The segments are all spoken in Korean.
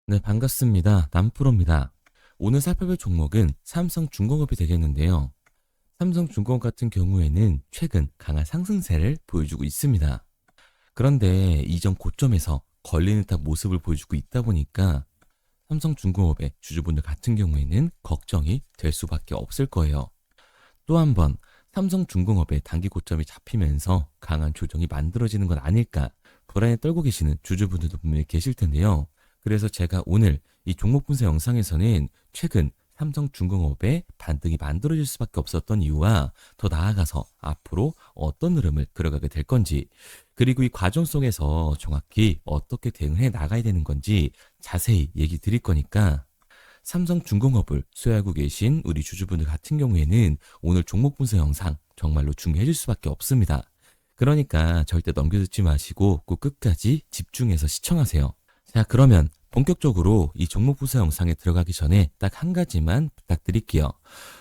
네, 반갑습니다. 남프로입니다. 오늘 살펴볼 종목은 삼성중공업이 되겠는데요. 삼성중공업 같은 경우에는 최근 강한 상승세를 보여주고 있습니다. 그런데 이전 고점에서 걸리는 듯한 모습을 보여주고 있다 보니까 삼성중공업의 주주분들 같은 경우에는 걱정이 될 수밖에 없을 거예요. 또 한 번 삼성중공업의 단기 고점이 잡히면서 강한 조정이 만들어지는 건 아닐까 불안에 떨고 계시는 주주분들도 분명히 계실 텐데요. 그래서 제가 오늘 이 종목 분석 영상에서는 최근 삼성중공업의 반등이 만들어질 수밖에 없었던 이유와 더 나아가서 앞으로 어떤 흐름을 그려가게 될 건지, 그리고 이 과정 속에서 정확히 어떻게 대응해 나가야 되는 건지 자세히 얘기 드릴 거니까 삼성중공업을 소유하고 계신 우리 주주분들 같은 경우에는 오늘 종목 분석 영상 정말로 중요해 질 수밖에 없습니다. 그러니까 절대 넘겨듣지 마시고 꼭 끝까지 집중해서 시청하세요. 자, 그러면 본격적으로 이 종목 분석 영상에 들어가기 전에 딱 한 가지만 부탁드릴게요.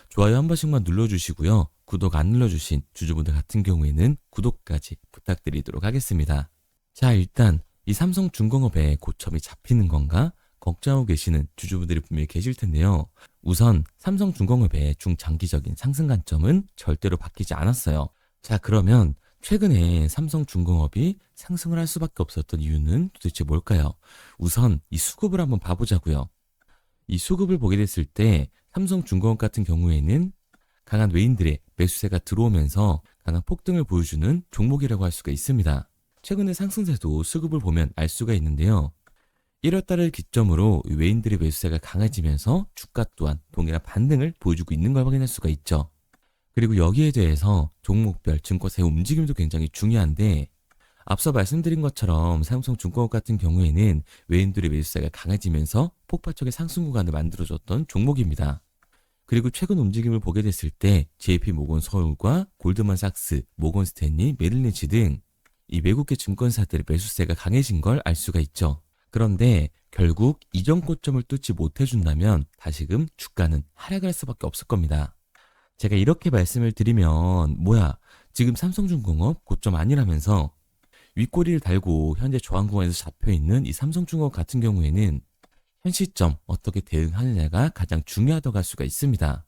좋아요 한 번씩만 눌러주시고요. 구독 안 눌러주신 주주분들 같은 경우에는 구독까지 부탁드리도록 하겠습니다. 자, 일단 이 삼성중공업의 고점이 잡히는 건가 걱정하고 계시는 주주분들이 분명히 계실 텐데요. 우선 삼성중공업의 중장기적인 상승 관점은 절대로 바뀌지 않았어요. 자, 그러면 최근에 삼성중공업이 상승을 할 수밖에 없었던 이유는 도대체 뭘까요? 우선 이 수급을 한번 봐보자고요. 이 수급을 보게 됐을 때 삼성중공업 같은 경우에는 강한 외인들의 매수세가 들어오면서 강한 폭등을 보여주는 종목이라고 할 수가 있습니다. 최근의 상승세도 수급을 보면 알 수가 있는데요. 1월달을 기점으로 외인들의 매수세가 강해지면서 주가 또한 동일한 반등을 보여주고 있는 걸 확인할 수가 있죠. 그리고 여기에 대해서 종목별 증권사의 움직임도 굉장히 중요한데, 앞서 말씀드린 것처럼 삼성중공업 같은 경우에는 외인들의 매수세가 강해지면서 폭발적인 상승 구간을 만들어줬던 종목입니다. 그리고 최근 움직임을 보게 됐을 때 JP모건 서울과 골드만삭스, 모건스탠리, 메릴린치 등 이 외국계 증권사들의 매수세가 강해진 걸 알 수가 있죠. 그런데 결국 이전 고점을 뚫지 못해준다면 다시금 주가는 하락을 할 수밖에 없을 겁니다. 제가 이렇게 말씀을 드리면 뭐야, 지금 삼성중공업 고점 아니라면서 윗꼬리를 달고 현재 저항 구간에서 잡혀있는 이 삼성중공업 같은 경우에는 현 시점 어떻게 대응하느냐가 가장 중요하다고 할 수가 있습니다.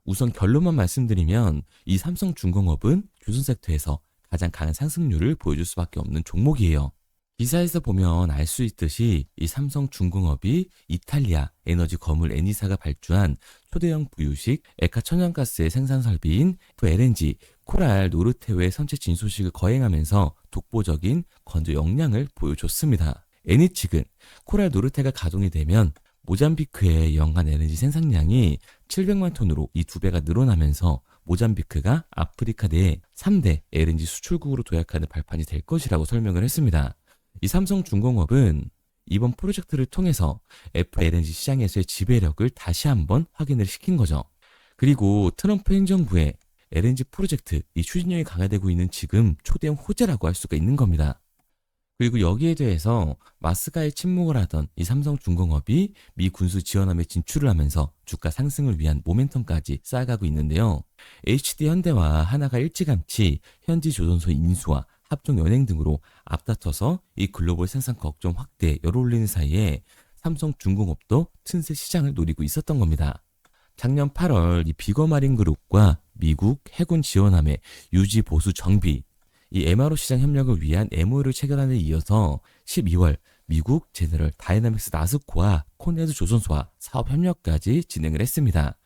우선 결론만 말씀드리면 이 삼성중공업은 조선섹터에서 가장 강한 상승률을 보여줄 수밖에 없는 종목이에요. 기사에서 보면 알 수 있듯이 이 삼성중공업이 이탈리아 에너지 건물 에니사가 발주한 초대형 부유식 액화 천연가스의 생산 설비인 LNG 코랄 노르테우의 선체 진소식을 거행하면서 독보적인 건조 역량을 보여줬습니다. 에니 측은 코랄 노르테가 가동이 되면 모잠비크의 연간 LNG 생산량이 700만 톤으로 이 2배가 늘어나면서 모잠비크가 아프리카 내 3대 LNG 수출국으로 도약하는 발판이 될 것이라고 설명을 했습니다. 이 삼성중공업은 이번 프로젝트를 통해서 FLNG 시장에서의 지배력을 다시 한번 확인을 시킨 거죠. 그리고 트럼프 행정부의 LNG 프로젝트 이 추진력이 강화되고 있는 지금 초대형 호재라고 할 수가 있는 겁니다. 그리고 여기에 대해서 마스가에 침묵을 하던 이 삼성중공업이 미 군수 지원함에 진출을 하면서 주가 상승을 위한 모멘텀까지 쌓아가고 있는데요. HD 현대와 하나가 일찌감치 현지 조선소 인수와 합종 연행 등으로 앞다퉈서 이 글로벌 생산 걱정 확대에 열을 올리는 사이에 삼성중공업도 틈새 시장을 노리고 있었던 겁니다. 작년 8월 이 비거마린그룹과 미국 해군 지원함의 유지 보수 정비, 이 MRO 시장 협력을 위한 MOU를 체결한 데 이어서 12월 미국 제너럴 다이나믹스 나스코와 코네드 조선소와 사업 협력까지 진행을 했습니다.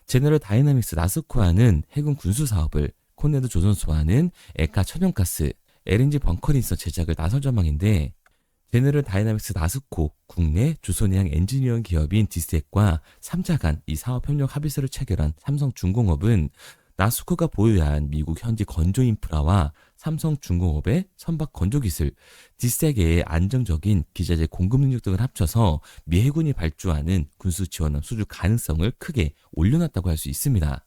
제너럴 다이나믹스 나스코와는 해군 군수 사업을, 코네드 조선소와는 액화 천연가스, LNG 벙커링서 제작을 나설 전망인데, 제너럴 다이나믹스 나스코 국내 주소내양 엔지니어링 기업인 디스텍과 3자 간 이 사업 협력 합의서를 체결한 삼성중공업은 나스코가 보유한 미국 현지 건조 인프라와 삼성중공업의 선박 건조 기술, 디스텍의 안정적인 기자재 공급 능력 등을 합쳐서 미 해군이 발주하는 군수 지원함 수주 가능성을 크게 올려놨다고 할 수 있습니다.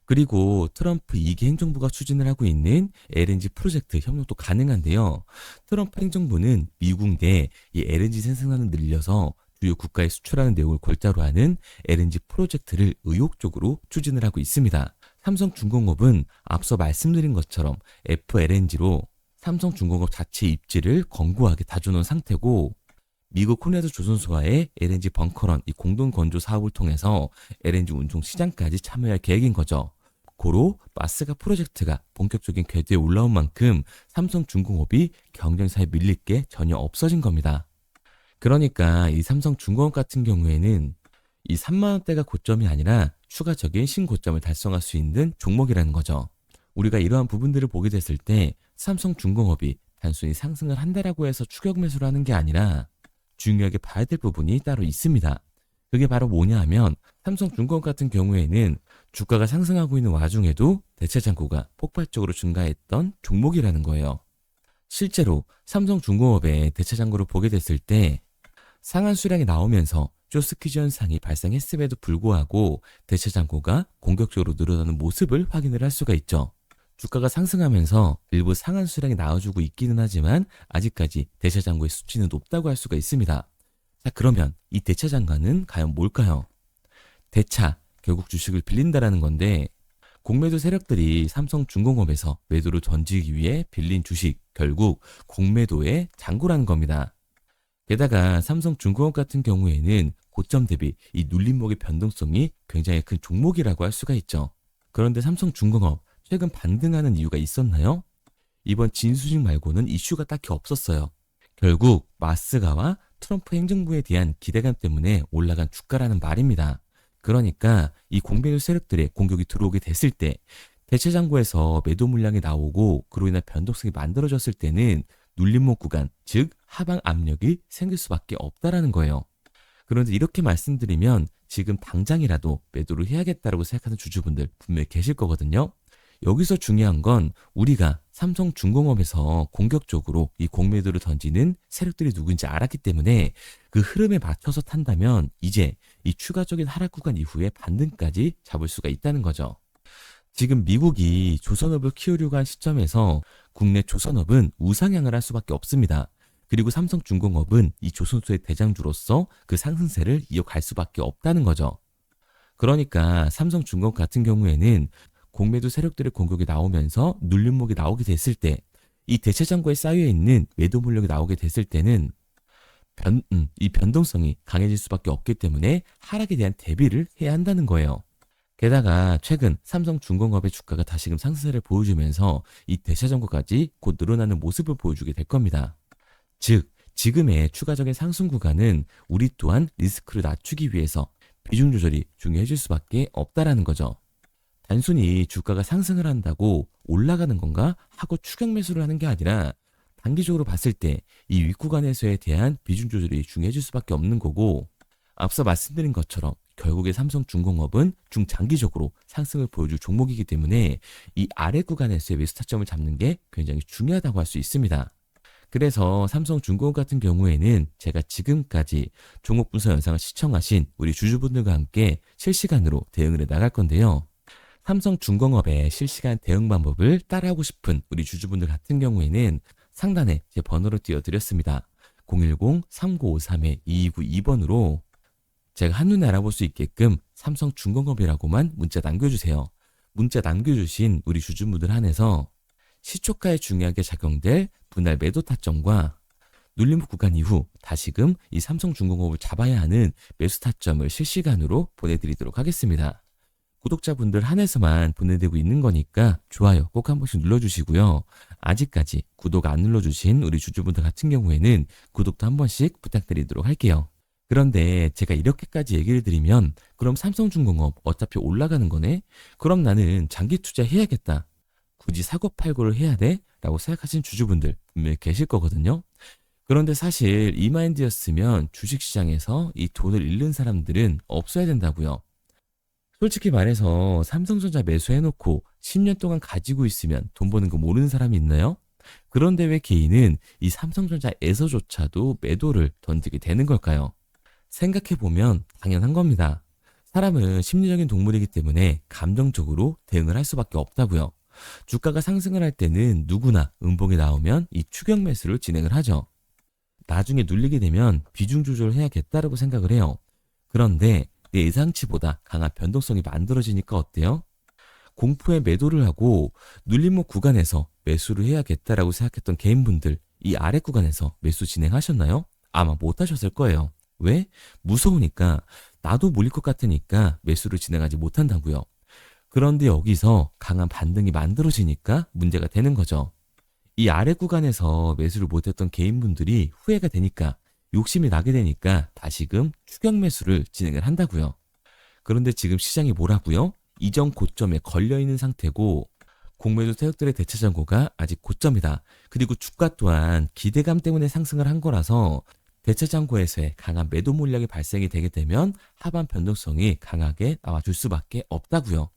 그리고 트럼프 2기 행정부가 추진을 하고 있는 LNG 프로젝트 협력도 가능한데요. 트럼프 행정부는 미국 내 이 LNG 생산량을 늘려서 주요 국가에 수출하는 내용을 골자로 하는 LNG 프로젝트를 의욕적으로 추진을 하고 있습니다. 삼성중공업은 앞서 말씀드린 것처럼 FLNG로 삼성중공업 자체 입지를 견고하게 다져놓은 상태고, 미국 코네드 조선소와의 LNG 벙커런 이 공동 건조 사업을 통해서 LNG 운송 시장까지 참여할 계획인 거죠. 고로 마스가 프로젝트가 본격적인 궤도에 올라온 만큼 삼성중공업이 경쟁사에 밀릴 게 전혀 없어진 겁니다. 그러니까 이 삼성중공업 같은 경우에는 이 3만 원대가 고점이 아니라 추가적인 신고점을 달성할 수 있는 종목이라는 거죠. 우리가 이러한 부분들을 보게 됐을 때 삼성중공업이 단순히 상승을 한다라고 해서 추격 매수를 하는 게 아니라 중요하게 봐야 될 부분이 따로 있습니다. 그게 바로 뭐냐 하면 삼성중공업 같은 경우에는 주가가 상승하고 있는 와중에도 대체장고가 폭발적으로 증가했던 종목이라는 거예요. 실제로 삼성중공업의 대체장고를 보게 됐을 때 상한 수량이 나오면서 쇼스퀴즈 현상이 발생했음에도 불구하고 대체장고가 공격적으로 늘어나는 모습을 확인을 할 수가 있죠. 주가가 상승하면서 일부 상한 수량이 나와주고 있기는 하지만 아직까지 대체장고의 수치는 높다고 할 수가 있습니다. 자, 그러면 이 대차장가는 과연 뭘까요? 대차, 결국 주식을 빌린다라는 건데 공매도 세력들이 삼성중공업에서 매도를 던지기 위해 빌린 주식, 결국 공매도의 장고라는 겁니다. 게다가 삼성중공업 같은 경우에는 고점 대비 이 눌림목의 변동성이 굉장히 큰 종목이라고 할 수가 있죠. 그런데 삼성중공업 최근 반등하는 이유가 있었나요? 이번 진수식 말고는 이슈가 딱히 없었어요. 결국 마스가와 트럼프 행정부에 대한 기대감 때문에 올라간 주가라는 말입니다. 그러니까 이 공매도 세력들의 공격이 들어오게 됐을 때 대체장고에서 매도 물량이 나오고 그로 인한 변동성이 만들어졌을 때는 눌림목 구간, 즉 하방 압력이 생길 수밖에 없다라는 거예요. 그런데 이렇게 말씀드리면 지금 당장이라도 매도를 해야겠다라고 생각하는 주주분들 분명히 계실 거거든요. 여기서 중요한 건 우리가 삼성중공업에서 공격적으로 이 공매도를 던지는 세력들이 누구인지 알았기 때문에 그 흐름에 맞춰서 탄다면 이제 이 추가적인 하락 구간 이후에 반등까지 잡을 수가 있다는 거죠. 지금 미국이 조선업을 키우려고 한 시점에서 국내 조선업은 우상향을 할 수밖에 없습니다. 그리고 삼성중공업은 이 조선소의 대장주로서 그 상승세를 이어갈 수밖에 없다는 거죠. 그러니까 삼성중공업 같은 경우에는 공매도 세력들의 공격이 나오면서 눌림목이 나오게 됐을 때 이 대체장고에 쌓여있는 매도 물량이 나오게 됐을 때는 이 변동성이 강해질 수밖에 없기 때문에 하락에 대한 대비를 해야 한다는 거예요. 게다가 최근 삼성중공업의 주가가 다시금 상승세를 보여주면서 이 대체장고까지 곧 늘어나는 모습을 보여주게 될 겁니다. 즉 지금의 추가적인 상승 구간은 우리 또한 리스크를 낮추기 위해서 비중 조절이 중요해질 수밖에 없다라는 거죠. 단순히 주가가 상승을 한다고 올라가는 건가 하고 추격 매수를 하는 게 아니라 단기적으로 봤을 때 이 윗구간에서에 대한 비중 조절이 중요해질 수밖에 없는 거고 앞서 말씀드린 것처럼 결국에 삼성중공업은 중장기적으로 상승을 보여줄 종목이기 때문에 이 아래 구간에서의 매수 타점을 잡는 게 굉장히 중요하다고 할 수 있습니다. 그래서 삼성중공업 같은 경우에는 제가 지금까지 종목 분석 영상을 시청하신 우리 주주분들과 함께 실시간으로 대응을 해 나갈 건데요. 삼성중공업의 실시간 대응 방법을 따라하고 싶은 우리 주주분들 같은 경우에는 상단에 제 번호를 띄워드렸습니다. 010-3953-2292번으로 제가 한눈에 알아볼 수 있게끔 삼성중공업이라고만 문자 남겨주세요. 문자 남겨주신 우리 주주분들 한해서 시초가에 중요하게 작용될 분할 매도 타점과 눌림목 구간 이후 다시금 이 삼성중공업을 잡아야 하는 매수 타점을 실시간으로 보내드리도록 하겠습니다. 구독자분들 한해서만 보내드리고 있는 거니까 좋아요 꼭 한 번씩 눌러주시고요. 아직까지 구독 안 눌러주신 우리 주주분들 같은 경우에는 구독도 한 번씩 부탁드리도록 할게요. 그런데 제가 이렇게까지 얘기를 드리면 그럼 삼성중공업 어차피 올라가는 거네? 그럼 나는 장기 투자해야겠다. 굳이 사고팔고를 해야 돼? 라고 생각하시는 주주분들 분명히 계실 거거든요. 그런데 사실 이 마인드였으면 주식시장에서 이 돈을 잃는 사람들은 없어야 된다고요. 솔직히 말해서 삼성전자 매수해놓고 10년 동안 가지고 있으면 돈 버는 거 모르는 사람이 있나요? 그런데 왜 개인은 이 삼성전자에서조차도 매도를 던지게 되는 걸까요? 생각해보면 당연한 겁니다. 사람은 심리적인 동물이기 때문에 감정적으로 대응을 할 수밖에 없다고요. 주가가 상승을 할 때는 누구나 음봉이 나오면 이 추격 매수를 진행을 하죠. 나중에 눌리게 되면 비중 조절을 해야겠다라고 생각을 해요. 그런데 내 예상치보다 강한 변동성이 만들어지니까 어때요? 공포에 매도를 하고 눌림목 구간에서 매수를 해야겠다라고 생각했던 개인분들 이 아래 구간에서 매수 진행하셨나요? 아마 못 하셨을 거예요. 왜? 무서우니까, 나도 몰릴 것 같으니까 매수를 진행하지 못한다고요. 그런데 여기서 강한 반등이 만들어지니까 문제가 되는 거죠. 이 아래 구간에서 매수를 못했던 개인분들이 후회가 되니까, 욕심이 나게 되니까 다시금 추격 매수를 진행을 한다고요. 그런데 지금 시장이 뭐라고요? 이전 고점에 걸려있는 상태고, 공매도 세력들의 대체 잔고가 아직 고점이다. 그리고 주가 또한 기대감 때문에 상승을 한 거라서 대체 잔고에서의 강한 매도 물량이 발생이 되게 되면 하반 변동성이 강하게 나와줄 수밖에 없다고요.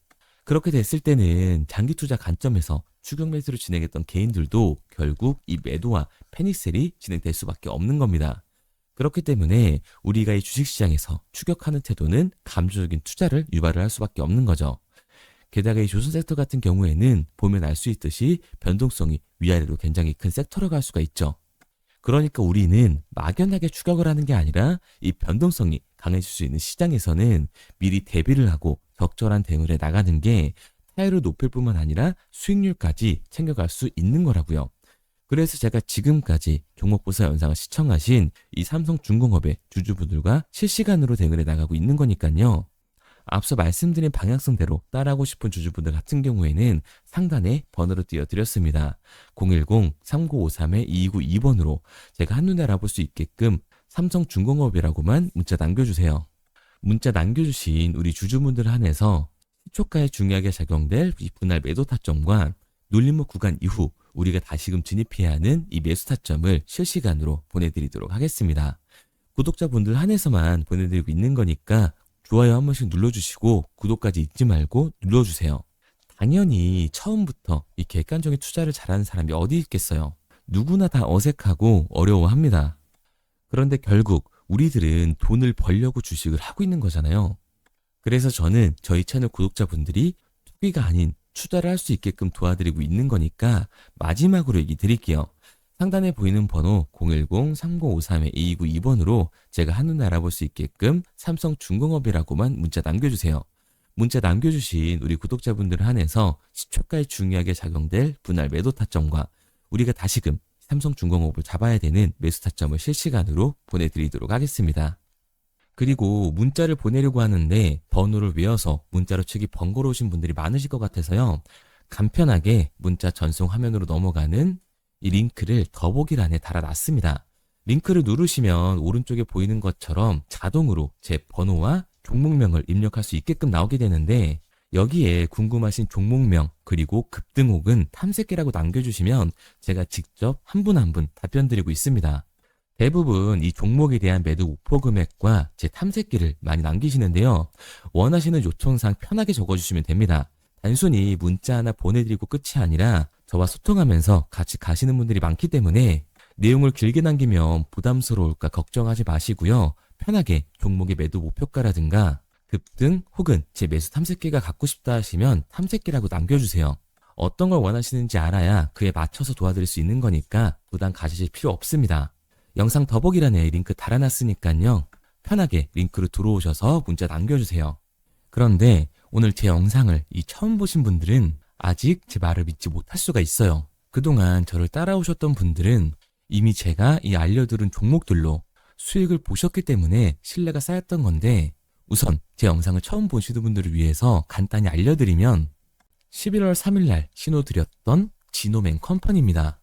그렇게 됐을 때는 장기 투자 관점에서 추격 매수를 진행했던 개인들도 결국 이 매도와 패닉셀이 진행될 수밖에 없는 겁니다. 그렇기 때문에 우리가 이 주식시장에서 추격하는 태도는 감정적인 투자를 유발을 할 수밖에 없는 거죠. 게다가 이 조선 섹터 같은 경우에는 보면 알 수 있듯이 변동성이 위아래로 굉장히 큰 섹터로 갈 수가 있죠. 그러니까 우리는 막연하게 추격을 하는 게 아니라 이 변동성이 강해질 수 있는 시장에서는 미리 대비를 하고 적절한 대응을 해 나가는 게 타율을 높일 뿐만 아니라 수익률까지 챙겨갈 수 있는 거라고요. 그래서 제가 지금까지 종목보사 영상을 시청하신 이 삼성중공업의 주주분들과 실시간으로 대응을 해 나가고 있는 거니까요. 앞서 말씀드린 방향성대로 따라하고 싶은 주주분들 같은 경우에는 상단에 번호를 띄워드렸습니다. 010-3953-2292번으로 제가 한눈에 알아볼 수 있게끔 삼성중공업이라고만 문자 남겨주세요. 문자 남겨주신 우리 주주분들 한해서 시초가에 중요하게 작용될 이 분할 매도 타점과 눌림목 구간 이후 우리가 다시금 진입해야 하는 이 매수 타점을 실시간으로 보내드리도록 하겠습니다. 구독자분들 한해서만 보내드리고 있는 거니까 좋아요 한 번씩 눌러주시고 구독까지 잊지 말고 눌러주세요. 당연히 처음부터 이 객관적인 투자를 잘하는 사람이 어디 있겠어요. 누구나 다 어색하고 어려워합니다. 그런데 결국 우리들은 돈을 벌려고 주식을 하고 있는 거잖아요. 그래서 저는 저희 채널 구독자분들이 투기가 아닌 투자를 할 수 있게끔 도와드리고 있는 거니까 마지막으로 얘기 드릴게요. 상단에 보이는 번호 010-3953-2292번으로 제가 한눈에 알아볼 수 있게끔 삼성중공업이라고만 문자 남겨주세요. 문자 남겨주신 우리 구독자분들 한해서 시초가에 중요하게 작용될 분할 매도 타점과 우리가 다시금 삼성중공업을 잡아야 되는 매수 타점을 실시간으로 보내드리도록 하겠습니다. 그리고 문자를 보내려고 하는데 번호를 외워서 문자로 치기 번거로우신 분들이 많으실 것 같아서요. 간편하게 문자 전송 화면으로 넘어가는 이 링크를 더보기란에 달아놨습니다. 링크를 누르시면 오른쪽에 보이는 것처럼 자동으로 제 번호와 종목명을 입력할 수 있게끔 나오게 되는데 여기에 궁금하신 종목명 그리고 급등 혹은 탐색기라고 남겨주시면 제가 직접 한 분 한 분 답변 드리고 있습니다. 대부분 이 종목에 대한 매도 목표 금액과 제 탐색기를 많이 남기시는데요. 원하시는 요청사항 편하게 적어주시면 됩니다. 단순히 문자 하나 보내드리고 끝이 아니라 저와 소통하면서 같이 가시는 분들이 많기 때문에 내용을 길게 남기면 부담스러울까 걱정하지 마시고요. 편하게 종목의 매도 목표가라든가 급등 혹은 제 매수 탐색기가 갖고 싶다 하시면 탐색기라고 남겨주세요. 어떤 걸 원하시는지 알아야 그에 맞춰서 도와드릴 수 있는 거니까 부담 가지실 필요 없습니다. 영상 더보기란에 링크 달아놨으니까요. 편하게 링크로 들어오셔서 문자 남겨주세요. 그런데 오늘 제 영상을 처음 보신 분들은 아직 제 말을 믿지 못할 수가 있어요. 그동안 저를 따라오셨던 분들은 이미 제가 이 알려드린 종목들로 수익을 보셨기 때문에 신뢰가 쌓였던 건데 우선 제 영상을 처음 보시는 분들을 위해서 간단히 알려드리면 11월 3일날 신호드렸던 지노맨 컴퍼니입니다.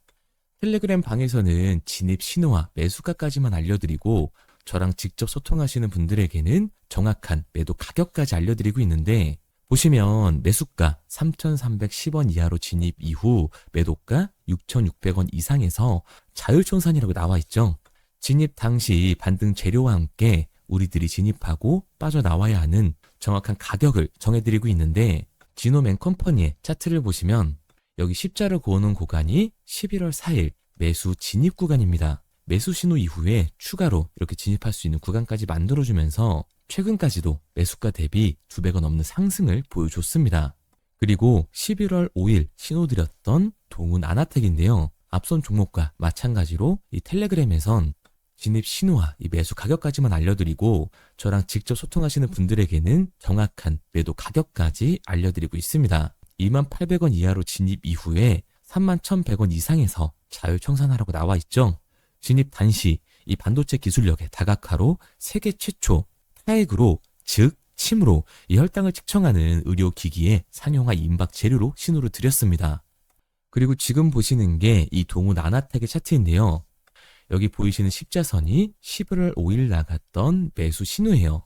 텔레그램 방에서는 진입 신호와 매수가까지만 알려드리고 저랑 직접 소통하시는 분들에게는 정확한 매도 가격까지 알려드리고 있는데 보시면 매수가 3,310원 이하로 진입 이후 매도가 6,600원 이상에서 자율청산이라고 나와 있죠. 진입 당시 반등 재료와 함께 우리들이 진입하고 빠져나와야 하는 정확한 가격을 정해드리고 있는데 지노맨 컴퍼니의 차트를 보시면 여기 십자를 그어놓은 구간이 11월 4일 매수 진입 구간입니다. 매수 신호 이후에 추가로 이렇게 진입할 수 있는 구간까지 만들어주면서 최근까지도 매수가 대비 2배가 넘는 상승을 보여줬습니다. 그리고 11월 5일 신호드렸던 동훈 아나텍인데요. 앞선 종목과 마찬가지로 이 텔레그램에선 진입 신호와 이 매수 가격까지만 알려드리고 저랑 직접 소통하시는 분들에게는 정확한 매도 가격까지 알려드리고 있습니다. 28,000원 이하로 진입 이후에 31,100원 이상에서 자율청산하라고 나와 있죠. 진입 단시 이 반도체 기술력의 다각화로 세계 최초 타액으로, 즉 침으로 이 혈당을 측정하는 의료기기에 상용화 임박 재료로 신호를 드렸습니다. 그리고 지금 보시는 게 이 동우 나나텍의 차트인데요. 여기 보이시는 십자선이 11월 5일 나갔던 매수 신호예요.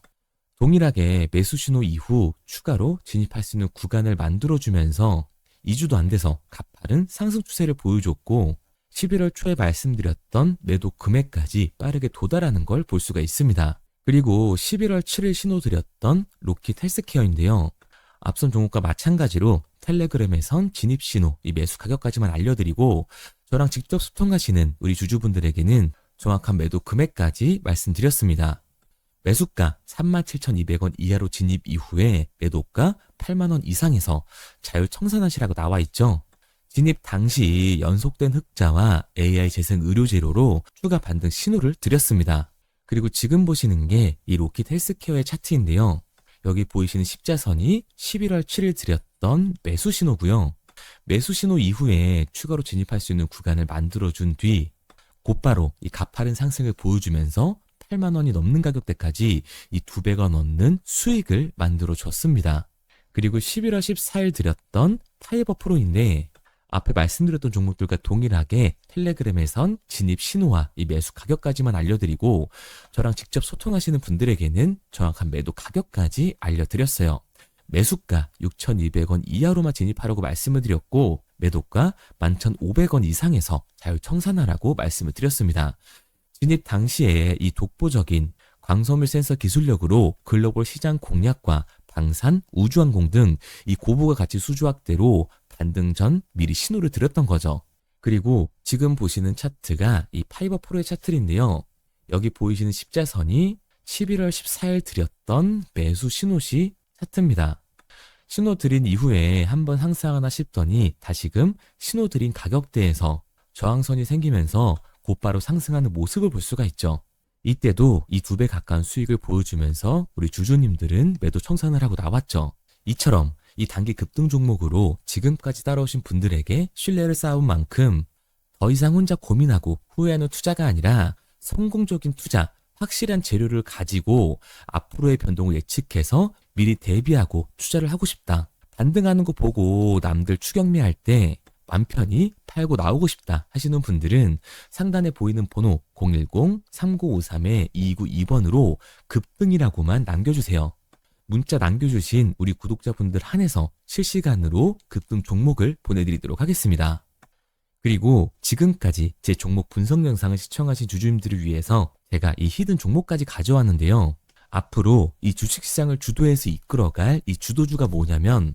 동일하게 매수 신호 이후 추가로 진입할 수 있는 구간을 만들어주면서 2주도 안 돼서 가파른 상승 추세를 보여줬고 11월 초에 말씀드렸던 매도 금액까지 빠르게 도달하는 걸 볼 수가 있습니다. 그리고 11월 7일 신호 드렸던 로킷 헬스케어인데요. 앞선 종목과 마찬가지로 텔레그램에선 진입 신호, 이 매수 가격까지만 알려드리고 저랑 직접 소통하시는 우리 주주분들에게는 정확한 매도 금액까지 말씀드렸습니다. 매수가 37,200원 이하로 진입 이후에 매도가 8만원 이상에서 자율 청산하시라고 나와 있죠. 진입 당시 연속된 흑자와 AI 재생 의료 재료로 추가 반등 신호를 드렸습니다. 그리고 지금 보시는 게 이 로킷 헬스케어의 차트인데요. 여기 보이시는 십자선이 11월 7일 드렸던 매수 신호고요. 매수 신호 이후에 추가로 진입할 수 있는 구간을 만들어준 뒤 곧바로 이 가파른 상승을 보여주면서 8만 원이 넘는 가격대까지 이 2배가 넘는 수익을 만들어 줬습니다. 그리고 11월 14일 드렸던 타이버 프로인데 앞에 말씀드렸던 종목들과 동일하게 텔레그램에선 진입 신호와 이 매수 가격까지만 알려드리고 저랑 직접 소통하시는 분들에게는 정확한 매도 가격까지 알려드렸어요. 매수가 6,200원 이하로만 진입하라고 말씀을 드렸고 매도가 11,500원 이상에서 자율 청산하라고 말씀을 드렸습니다. 진입 당시에 이 독보적인 광섬유 센서 기술력으로 글로벌 시장 공략과 방산, 우주항공 등 이 고부가 가치 수주 확대로 반등 전 미리 신호를 드렸던 거죠. 그리고 지금 보시는 차트가 이 파이버 프로의 차트인데요. 여기 보이시는 십자선이 11월 14일 드렸던 매수 신호시 차트입니다. 신호 드린 이후에 한번 상승하나 싶더니 다시금 신호 드린 가격대에서 저항선이 생기면서 곧바로 상승하는 모습을 볼 수가 있죠. 이때도 이 2배 가까운 수익을 보여주면서 우리 주주님들은 매도 청산을 하고 나왔죠. 이처럼 이 단기 급등 종목으로 지금까지 따라오신 분들에게 신뢰를 쌓은 만큼 더 이상 혼자 고민하고 후회하는 투자가 아니라 성공적인 투자, 확실한 재료를 가지고 앞으로의 변동을 예측해서 미리 대비하고 투자를 하고 싶다. 반등하는 거 보고 남들 추격매할 때 맘 편히 팔고 나오고 싶다 하시는 분들은 상단에 보이는 번호 010-3953-2292번으로 급등이라고만 남겨주세요. 문자 남겨주신 우리 구독자분들 한해서 실시간으로 급등 종목을 보내드리도록 하겠습니다. 그리고 지금까지 제 종목 분석 영상을 시청하신 주주님들을 위해서 제가 이 히든 종목까지 가져왔는데요. 앞으로 이 주식시장을 주도해서 이끌어갈 이 주도주가 뭐냐면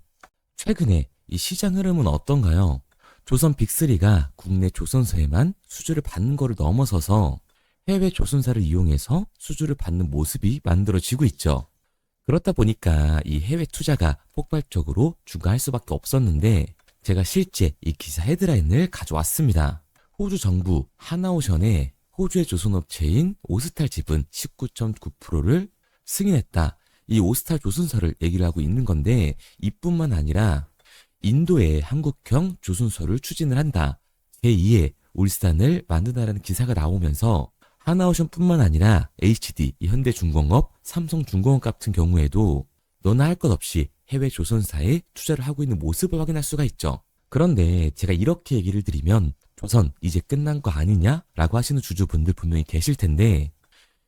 최근에 이 시장 흐름은 어떤가요? 조선 빅3가 국내 조선사에만 수주를 받는 거를 넘어서서 해외 조선사를 이용해서 수주를 받는 모습이 만들어지고 있죠. 그렇다 보니까 이 해외 투자가 폭발적으로 증가할 수밖에 없었는데 제가 실제 이 기사 헤드라인을 가져왔습니다. 호주 정부 하나오션에 호주의 조선업체인 오스탈 지분 19.9%를 승인했다. 이 오스탈 조선사를 얘기를 하고 있는 건데 이뿐만 아니라 인도에 한국형 조선소를 추진을 한다. 제2의 울산을 만든다라는 기사가 나오면서 하나오션뿐만 아니라 HD, 현대중공업, 삼성중공업 같은 경우에도 너나 할 것 없이 해외 조선사에 투자를 하고 있는 모습을 확인할 수가 있죠. 그런데 제가 이렇게 얘기를 드리면 조선 이제 끝난 거 아니냐라고 하시는 주주분들 분명히 계실 텐데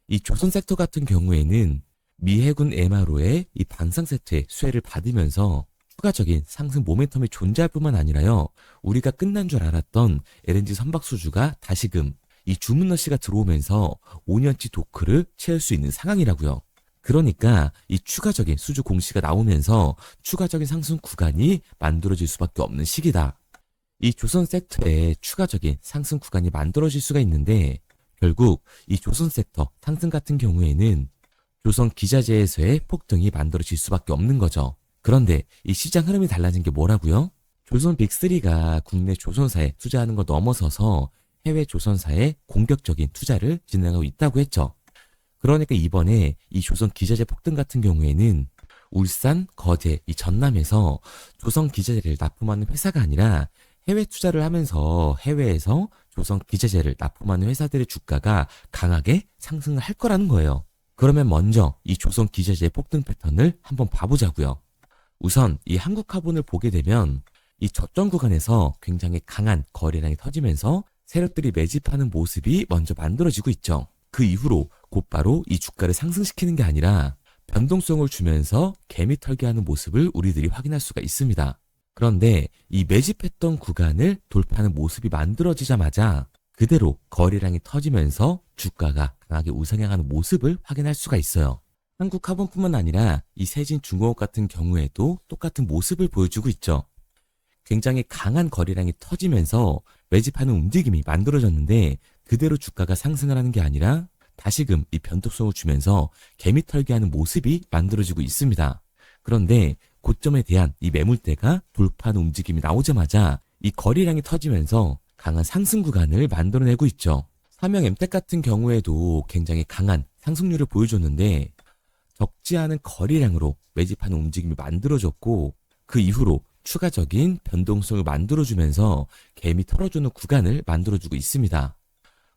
이 조선 섹터 같은 경우에는 미 해군 MRO의 이 방산 세트의 수혜를 받으면서 추가적인 상승 모멘텀이 존재할 뿐만 아니라요. 우리가 끝난 줄 알았던 LNG 선박 수주가 다시금 이 주문러시가 들어오면서 5년치 도크를 채울 수 있는 상황이라고요. 그러니까 이 추가적인 수주 공시가 나오면서 추가적인 상승 구간이 만들어질 수밖에 없는 시기다. 이 조선 섹터에 추가적인 상승 구간이 만들어질 수가 있는데 결국 이 조선 섹터 상승 같은 경우에는 조선 기자재에서의 폭등이 만들어질 수밖에 없는 거죠. 그런데 이 시장 흐름이 달라진 게 뭐라고요? 조선 빅3가 국내 조선사에 투자하는 걸 넘어서서 해외 조선사에 공격적인 투자를 진행하고 있다고 했죠. 그러니까 이번에 이 조선 기자재 폭등 같은 경우에는 울산, 거제, 이 전남에서 조선 기자재를 납품하는 회사가 아니라 해외 투자를 하면서 해외에서 조선 기자재를 납품하는 회사들의 주가가 강하게 상승을 할 거라는 거예요. 그러면 먼저 이 조선 기자재의 폭등 패턴을 한번 봐보자고요. 우선 이 한국화본을 보게 되면 이 저점 구간에서 굉장히 강한 거래량이 터지면서 세력들이 매집하는 모습이 먼저 만들어지고 있죠. 그 이후로 곧바로 이 주가를 상승시키는 게 아니라 변동성을 주면서 개미 털기하는 모습을 우리들이 확인할 수가 있습니다. 그런데 이 매집했던 구간을 돌파하는 모습이 만들어지자마자 그대로 거래량이 터지면서 주가가 강하게 우상향하는 모습을 확인할 수가 있어요. 한국화본뿐만 아니라 이 세진중공업 같은 경우에도 똑같은 모습을 보여주고 있죠. 굉장히 강한 거래량이 터지면서 매집하는 움직임이 만들어졌는데 그대로 주가가 상승을 하는 게 아니라 다시금 이 변동성을 주면서 개미 털기하는 모습이 만들어지고 있습니다. 그런데 고점에 대한 이 매물대가 돌파하는 움직임이 나오자마자 이 거래량이 터지면서 강한 상승 구간을 만들어내고 있죠. 삼형 엠텍 같은 경우에도 굉장히 강한 상승률을 보여줬는데 적지 않은 거래량으로 매집하는 움직임이 만들어졌고 그 이후로 추가적인 변동성을 만들어주면서 개미 털어주는 구간을 만들어주고 있습니다.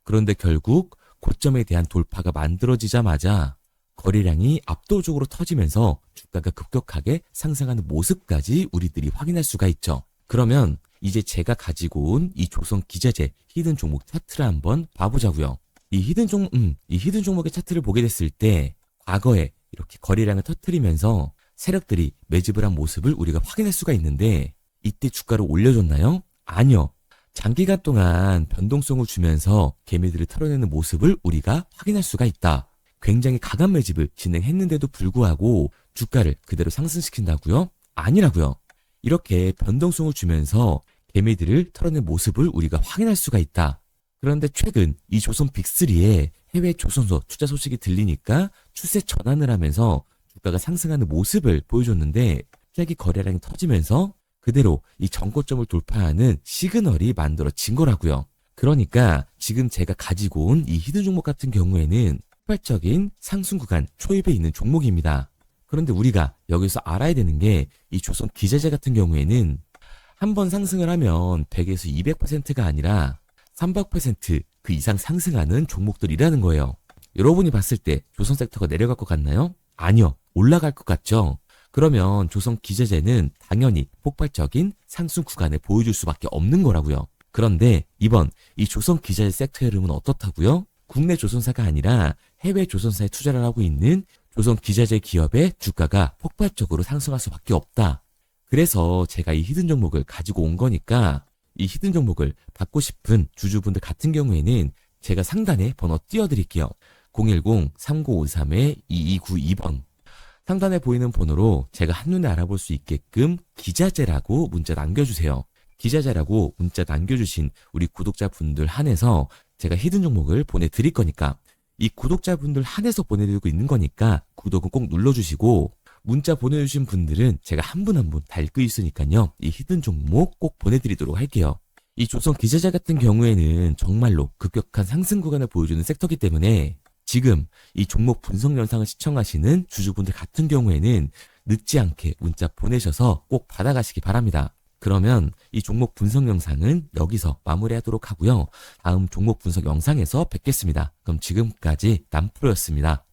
그런데 결국 고점에 대한 돌파가 만들어지자마자 거래량이 압도적으로 터지면서 주가가 급격하게 상승하는 모습까지 우리들이 확인할 수가 있죠. 그러면 이제 제가 가지고 온 이 조선 기자재 히든 종목 차트를 한번 봐보자고요. 이 히든 종목의 차트를 보게 됐을 때 과거에 이렇게 거래량을 터뜨리면서 세력들이 매집을 한 모습을 우리가 확인할 수가 있는데 이때 주가를 올려줬나요? 아니요. 장기간 동안 변동성을 주면서 개미들을 털어내는 모습을 우리가 확인할 수가 있다. 굉장히 강한 매집을 진행했는데도 불구하고 주가를 그대로 상승시킨다고요? 아니라고요. 이렇게 변동성을 주면서 개미들을 털어낸 모습을 우리가 확인할 수가 있다. 그런데 최근 이 조선 빅3의 해외 조선소 투자 소식이 들리니까 추세 전환을 하면서 주가가 상승하는 모습을 보여줬는데 갑자기 거래량이 터지면서 그대로 이 전고점을 돌파하는 시그널이 만들어진 거라고요. 그러니까 지금 제가 가지고 온 이 히든 종목 같은 경우에는 폭발적인 상승 구간 초입에 있는 종목입니다. 그런데 우리가 여기서 알아야 되는 게 이 조선 기자재 같은 경우에는 한번 상승을 하면 100에서 200%가 아니라 300%그 이상 상승하는 종목들이라는 거예요. 여러분이 봤을 때 조선 섹터가 내려갈 것 같나요? 아니요. 올라갈 것 같죠? 그러면 조선 기자재는 당연히 폭발적인 상승 구간을 보여줄 수밖에 없는 거라고요. 그런데 이번 이 조선 기자재 섹터의 흐름은 어떻다고요? 국내 조선사가 아니라 해외 조선사에 투자를 하고 있는 조선 기자재 기업의 주가가 폭발적으로 상승할 수밖에 없다. 그래서 제가 이 히든 종목을 가지고 온 거니까 이 히든 종목을 받고 싶은 주주분들 같은 경우에는 제가 상단에 번호 띄워드릴게요. 010-3953-2292번. 상단에 보이는 번호로 제가 한눈에 알아볼 수 있게끔 기자재라고 문자 남겨주세요. 기자재라고 문자 남겨주신 우리 구독자분들 한해서 제가 히든 종목을 보내드릴 거니까 이 구독자분들 한해서 보내드리고 있는 거니까 구독은 꼭 눌러주시고 문자 보내주신 분들은 제가 한 분 한 분 다 읽고 있으니까요. 이 히든 종목 꼭 보내드리도록 할게요. 이 조선 기자재 같은 경우에는 정말로 급격한 상승 구간을 보여주는 섹터이기 때문에 지금 이 종목 분석 영상을 시청하시는 주주분들 같은 경우에는 늦지 않게 문자 보내셔서 꼭 받아가시기 바랍니다. 그러면 이 종목 분석 영상은 여기서 마무리하도록 하고요. 다음 종목 분석 영상에서 뵙겠습니다. 그럼 지금까지 남프로였습니다.